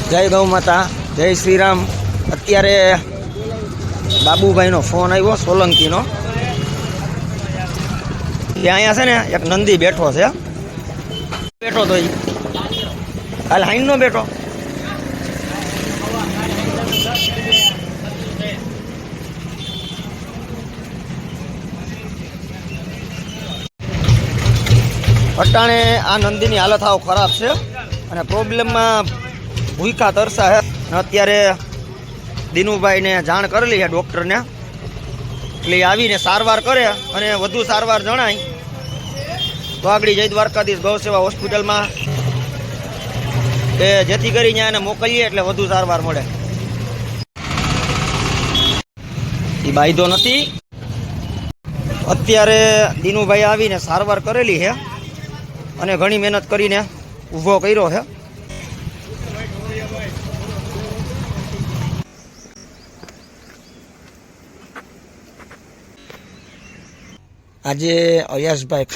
જય ગૌ માતા, જય શ્રી રામ। અત્યારે બાબુભાઈનો ફોન આવ્યો સોલંકીનો। ત્યાં અહીંયા છે ને એક નંદી બેઠો છે, બેઠો તો કાલ હાઈન નો બેઠો। અટાણે આ નંદીની હાલત આવ ખરાબ છે અને પ્રોબ્લેમમાં ભૂખા તરસા છે। અત્યારે દિનુભાઈને જાણ કરેલી છે ડૉક્ટરને, એટલે આવીને સારવાર કરે અને વધુ સારવાર જણાય તો આગળ જય દ્વારકાધીશ ગૌ સેવા હોસ્પિટલમાં કે જેથી કરીને એને મોકલીએ એટલે વધુ સારવાર મળે। એ બાયદો નથી। અત્યારે દિનુભાઈ આવીને સારવાર કરેલી છે અને ઘણી મહેનત કરીને ઊભો કર્યો છે। આજે અયાસભાઈ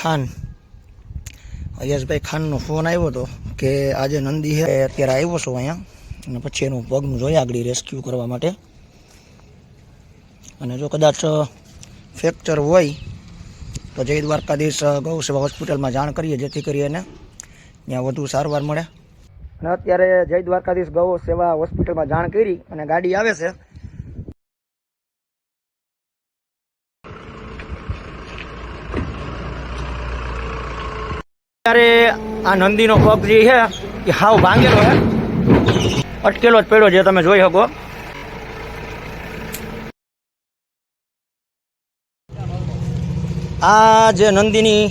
ખાનનો ફોન આવ્યો હતો કે આજે નંદી છે, અત્યારે આવ્યો છું અહીંયા અને પછી એનું પગનું જોયા આગળ રેસ્ક્યુ કરવા માટે। અને જો કદાચ ફ્રેક્ચર હોય તો જય દ્વારકાધીશ ગૌ સેવા હોસ્પિટલમાં જાણ કરીએ જેથી કરી એને ત્યાં વધુ સારવાર મળે। અને અત્યારે જય દ્વારકાધીશ ગૌ સેવા હોસ્પિટલમાં જાણ કરી અને ગાડી આવે છે। અત્યારે આ નંદીનો પગ જે છે એ હાવ ભાંગેલો છે, અટકેલો જ પડ્યો જે તમે જોઈ શકો। આ જે નંદીની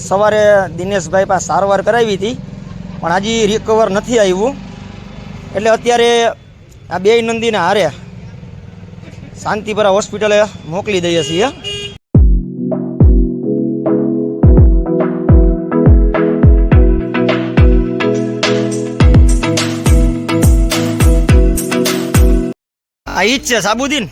સવારે દિનેશભાઈ પાસે સારવાર કરાવી હતી પણ હજી રિકવર નથી આવ્યું, એટલે અત્યારે આ બે નંદીને હારે શાંતિપરા હોસ્પિટલે મોકલી દઈએ છીએ। આ ઈ જ છે સાબુદ્દીન।